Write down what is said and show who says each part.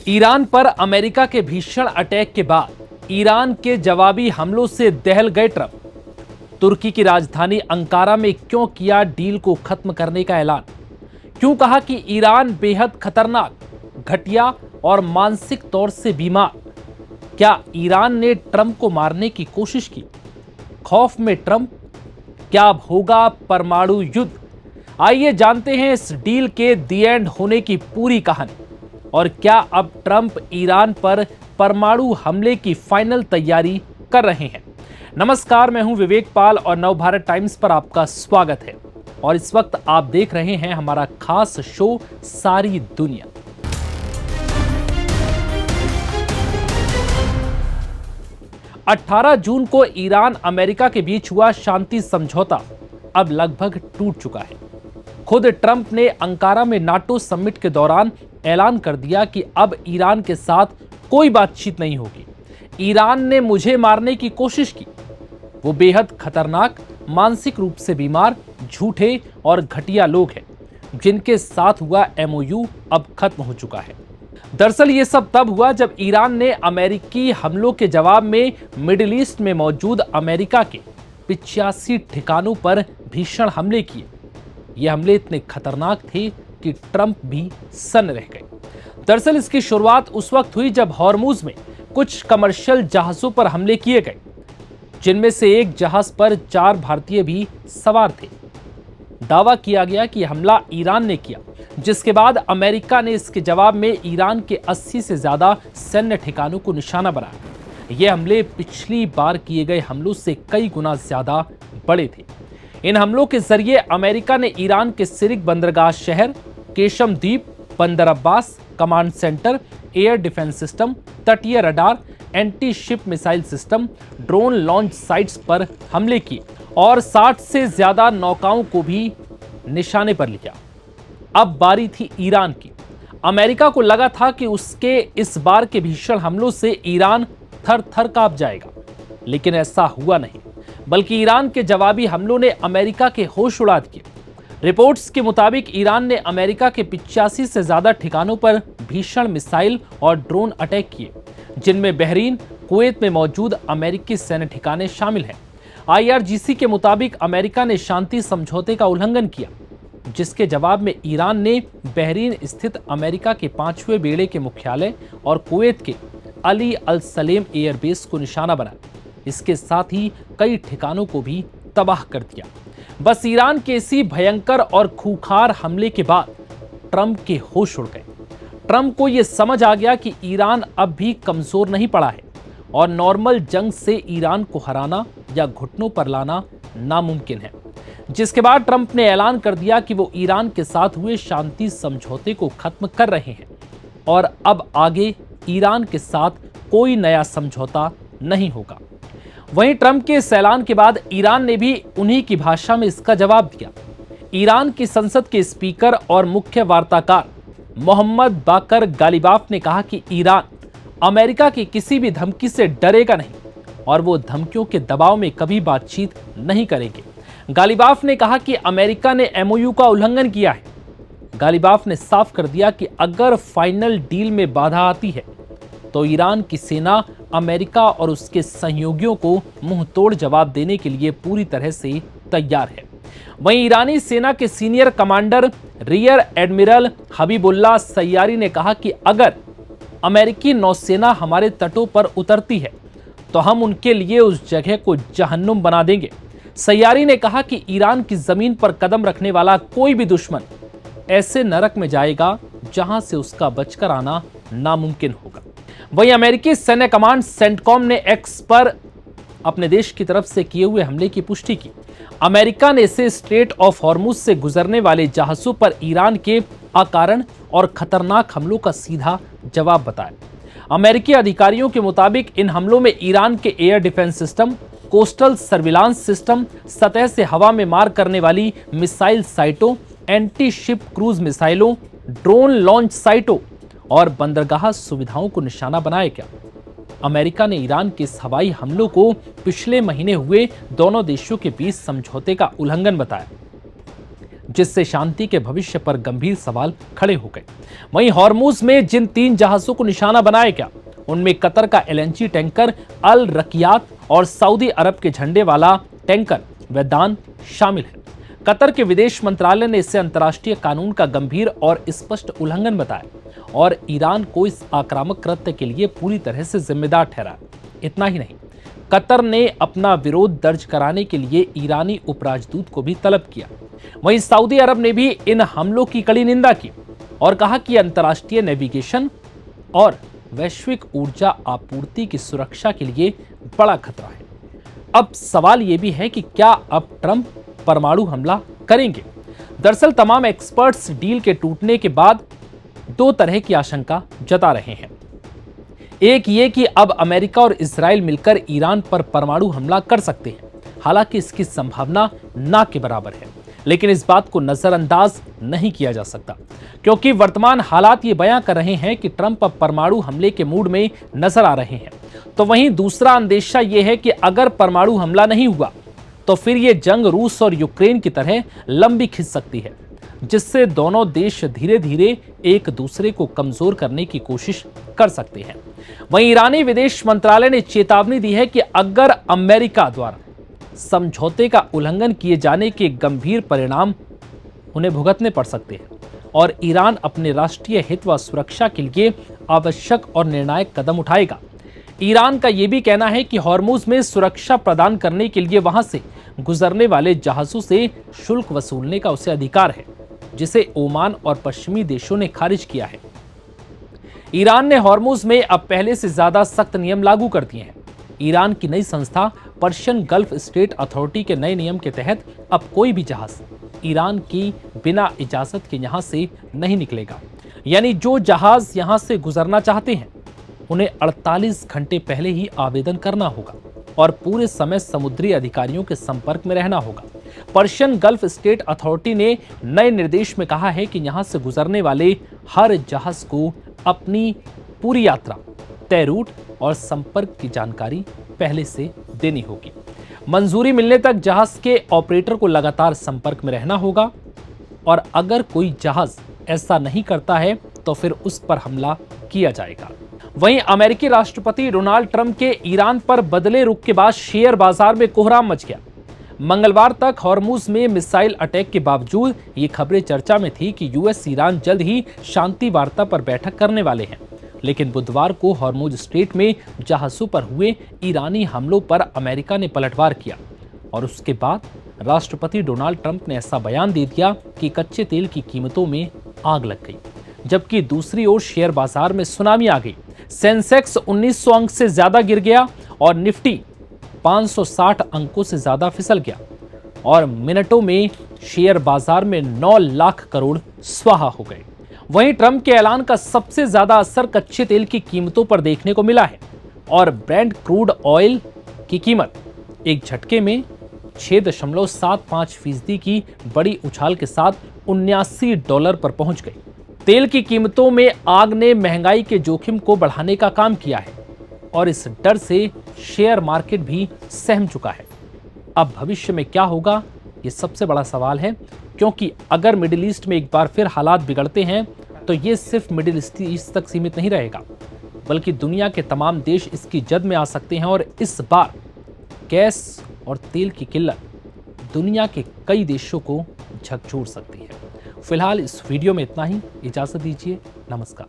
Speaker 1: Iran पर America के भीषण अटैक के बाद ईरान के जवाबी हमलों से दहल गए ट्रंप। तुर्की की राजधानी अंकारा में क्यों किया डील को खत्म करने का ऐलान? क्यों कहा कि ईरान बेहद खतरनाक, घटिया और मानसिक तौर से बीमार? क्या ईरान ने ट्रंप को मारने की कोशिश की? खौफ में ट्रंप? क्या अब होगा परमाणु युद्ध? आइए जानते हैं इस डील के दी एंड होने की पूरी कहानी। और क्या अब ट्रंप ईरान पर परमाणु हमले की फाइनल तैयारी कर रहे हैं? नमस्कार, मैं हूं विवेक पाल और नवभारत टाइम्स पर आपका स्वागत है। और इस वक्त आप देख रहे हैं हमारा खास शो सारी दुनिया। अठारह जून को ईरान अमेरिका के बीच हुआ शांति समझौता अब लगभग टूट चुका है। खुद ट्रंप ने अंकारा में नाटो समिट के दौरान ऐलान कर दिया कि अब ईरान के साथ कोई बातचीत नहीं होगी। ईरान ने मुझे मारने की कोशिश की। वो बेहद खतरनाक, मानसिक रूप से बीमार, झूठे और घटिया लोग हैं जिनके साथ हुआ एमओयू अब खत्म हो चुका है। दरअसल ये सब तब हुआ जब ईरान ने अमेरिकी हमलों के जवाब में मिडिल ईस्ट में मौजूद अमेरिका के 85 ठिकानों पर भीषण हमले किए। ये हमले इतने खतरनाक थे कि ट्रंप भी सन्न रह गए। दरअसल इसकी शुरुआत उस वक्त हुई जब हॉर्मुज में कुछ कमर्शियल जहाजों पर हमले किए गए, जिनमें से एक जहाज पर 4 भारतीय भी सवार थे। दावा किया गया कि हमला ईरान ने किया, जिसके बाद अमेरिका ने इसके जवाब में ईरान के 80 से ज्यादा सैन्य ठिकानों को निशाना बनाया। ये हमले पिछली बार किए गए हमलों से कई गुना ज्यादा बड़े थे। इन हमलों के जरिए अमेरिका ने ईरान के सिरिक बंदरगाह शहर, केशम द्वीप, Bandar Abbas, command centre, air defence system, तटीय radar, anti ship missile system, drone launch sites पर हमले किए और 60 से ज्यादा नौकाओं को भी निशाने पर लिया। अब बारी थी ईरान की। अमेरिका को लगा था कि उसके इस बार के भीषण हमलों से ईरान थर थर कांप जाएगा, लेकिन ऐसा हुआ नहीं, बल्कि ईरान के जवाबी हमलों ने अमेरिका के होश उड़ा दिए। रिपोर्ट्स के मुताबिक ईरान ने अमेरिका के 85 से ज्यादा ठिकानों पर भीषण मिसाइल और ड्रोन अटैक किए, जिनमें बहरीन, कुवैत में मौजूद अमेरिकी सैन्य ठिकाने शामिल हैं। IRGC के मुताबिक अमेरिका ने शांति समझौते का उल्लंघन किया, जिसके जवाब में ईरान ने बहरीन स्थित अमेरिका के 5वें बेड़े के मुख्यालय और कुवैत के अली अल सलेम एयरबेस को निशाना बनाया। इसके साथ ही कई ठिकानों को भी तबाह कर दिया। बस ईरान के इसी भयंकर और खूंखार हमले के बाद ट्रंप के होश उड़ गए। ट्रंप को यह समझ आ गया कि ईरान अब भी कमजोर नहीं पड़ा है और नॉर्मल जंग से ईरान को हराना या घुटनों पर लाना नामुमकिन है। जिसके बाद ट्रंप ने ऐलान कर दिया कि वो ईरान के साथ हुए शांति समझौते को खत्म कर रहे हैं और अब आगे ईरान के साथ कोई नया समझौता नहीं होगा। वहीं ट्रंप के इस ऐलान के बाद ईरान ने भी उन्हीं की भाषा में इसका जवाब दिया। ईरान की संसद के स्पीकर और मुख्य वार्ताकार मोहम्मद बाकर गालिबाफ ने कहा कि ईरान अमेरिका की किसी भी धमकी से डरेगा नहीं और वो धमकियों के दबाव में कभी बातचीत नहीं करेंगे। गालिबाफ ने कहा कि अमेरिका ने MOU का उल्लंघन किया है। गालिबाफ ने साफ कर दिया कि अगर फाइनल डील में बाधा आती है तो ईरान की सेना अमेरिका और उसके सहयोगियों को मुंह तोड़ जवाब देने के लिए पूरी तरह से तैयार है। वहीं ईरानी सेना के senior commander rear admiral Habibollah Sayyari ने कहा कि अगर अमेरिकी नौसेना हमारे तटों पर उतरती है तो हम उनके लिए उस जगह को जहन्नुम बना देंगे। सैयारी ने कहा कि ईरान की जमीन पर कदम रखने वाला कोई भी दुश्मन ऐसे नरक में जाएगा जहां से उसका बचकर आना नामुमकिन होगा। वहीं अमेरिकी सैन्य कमांड सेंटकॉम ने एक्स पर अपने देश की तरफ से किए हुए हमले की पुष्टि की। अमेरिका ने इसे स्ट्रेट ऑफ हॉर्मुज से गुजरने वाले जहाजों पर ईरान के अकारण और खतरनाक हमलों का सीधा जवाब बताया। अमेरिकी अधिकारियों के मुताबिक इन हमलों में ईरान के air defence system, coastal surveillance system, सतह से हवा में मार करने वाली मिसाइल साइटों, एंटी शिप क्रूज मिसाइलों, ड्रोन लॉन्च साइटों और बंदरगाह सुविधाओं को निशाना बनाया गया। अमेरिका ने ईरान के इस हवाई हमलों को पिछले महीने हुए दोनों देशों के बीच समझौते का उल्लंघन बताया। जिससे शांति के भविष्य पर गंभीर सवाल खड़े हो गए। वहीं हॉर्मुज में जिन 3 जहाजों को निशाना बनाया गया, उनमें कतर का एलएनजी टैंकर अल रकियात और सऊदी अरब के झंडे वाला टैंकर वेदान शामिल है। कतर के विदेश मंत्रालय ने इसे अंतर्राष्ट्रीय कानून का गंभीर और स्पष्ट उल्लंघन बताया और ईरान को इस आक्रामक कृत्य के लिए पूरी तरह से जिम्मेदार ठहराया। इतना ही नहीं, कतर ने अपना विरोध दर्ज कराने के लिए ईरानी उपराजदूत को भी तलब किया। वहीं सऊदी अरब ने भी इन हमलों की कड़ी निंदा की और कहा कि अंतर्राष्ट्रीय नेविगेशन और वैश्विक ऊर्जा आपूर्ति की सुरक्षा के लिए बड़ा खतरा है। अब सवाल यह भी है कि क्या अब ट्रंप परमाणु हमला करेंगे? दरअसल तमाम एक्सपर्ट्स डील के टूटने के बाद 2 तरह की आशंका जता रहे हैं। एक ये कि अब अमेरिका और इजराइल मिलकर ईरान पर परमाणु हमला कर सकते हैं। हालांकि इसकी संभावना ना के बराबर है, लेकिन इस बात को नजरअंदाज नहीं किया जा सकता, क्योंकि वर्तमान हालात ये बयां कर रहे हैं कि ट्रंप अब परमाणु हमले के मूड में नजर आ रहे हैं। तो वहीं दूसरा अंदेशा ये है कि अगर परमाणु हमला नहीं हुआ तो फिर ये जंग रूस और यूक्रेन की तरह लंबी खिंच सकती है, जिससे दोनों देश धीरे धीरे एक दूसरे को कमजोर करने की कोशिश कर सकते हैं। वहीं ईरानी विदेश मंत्रालय ने चेतावनी दी है कि अगर अमेरिका द्वारा समझौते का उल्लंघन किए जाने के गंभीर परिणाम उन्हें भुगतने पड़ सकते हैं और ईरान अपने राष्ट्रीय हित व सुरक्षा के लिए आवश्यक और निर्णायक कदम उठाएगा। ईरान का यह भी कहना है कि हॉर्मुज में सुरक्षा प्रदान करने के लिए वहां से गुजरने वाले जहाजों से शुल्क वसूलने का उसे अधिकार है, जिसे ओमान और पश्चिमी देशों ने खारिज किया है। ईरान ने हॉर्मुज में अब पहले से ज्यादा सख्त नियम लागू कर दिए हैं। ईरान की नई संस्था पर्शियन गल्फ स्टेट अथॉरिटी के नए नियम के तहत अब कोई भी जहाज ईरान की बिना इजाजत के यहां से नहीं निकलेगा। यानी जो जहाज यहां से गुजरना चाहते हैं उन्हें 48 घंटे पहले ही आवेदन करना होगा और पूरे समय समुद्री अधिकारियों के संपर्क में रहना होगा। पर्शियन गल्फ स्टेट अथॉरिटी ने नए निर्देश में कहा है कि यहां से गुजरने वाले हर जहाज को अपनी पूरी यात्रा, तय रूट और संपर्क की जानकारी पहले से देनी होगी। मंजूरी मिलने तक जहाज के ऑपरेटर को लगातार संपर्क में रहना होगा और अगर कोई जहाज ऐसा नहीं करता है तो फिर उस पर हमला किया जाएगा। वहीं अमेरिकी राष्ट्रपति डोनाल्ड ट्रंप के ईरान पर बदले रुख के बाद शेयर बाजार में कोहराम मच गया। मंगलवार तक हॉर्मुज में मिसाइल अटैक के बावजूद ये खबरें चर्चा में थी कि यूएस ईरान जल्द ही शांति वार्ता पर बैठक करने वाले हैं, लेकिन बुधवार को हॉर्मुज स्ट्रेट में जहाजों पर हुए ईरानी हमलों पर अमेरिका ने पलटवार किया और उसके बाद राष्ट्रपति डोनाल्ड ट्रंप ने ऐसा बयान दे दिया कि कच्चे तेल की कीमतों में आग लग गई। जबकि दूसरी ओर शेयर बाजार में सुनामी आ गई। सेंसेक्स 1900 अंक से ज्यादा गिर गया और निफ्टी 560 अंकों से ज्यादा फिसल गया और मिनटों में शेयर बाजार में 9 लाख करोड़ स्वाहा हो गए। वहीं ट्रंप के ऐलान का सबसे ज्यादा असर कच्चे तेल की कीमतों पर देखने को मिला है और ब्रेंट क्रूड ऑयल की कीमत एक झटके में 6.75% की बड़ी उछाल के साथ $79 पर पहुंच गई। तेल की कीमतों में आग ने महंगाई के जोखिम को बढ़ाने का काम किया है और इस डर से शेयर मार्केट भी सहम चुका है। अब भविष्य में क्या होगा, ये सबसे बड़ा सवाल है, क्योंकि अगर मिडिल ईस्ट में एक बार फिर हालात बिगड़ते हैं तो ये सिर्फ मिडिल ईस्ट तक सीमित नहीं रहेगा, बल्कि दुनिया के तमाम देश इसकी जद में आ सकते हैं और इस बार गैस और तेल की किल्लत दुनिया के कई देशों को झकझोर सकती है। फिलहाल इस वीडियो में इतना ही। इजाजत दीजिए। नमस्कार।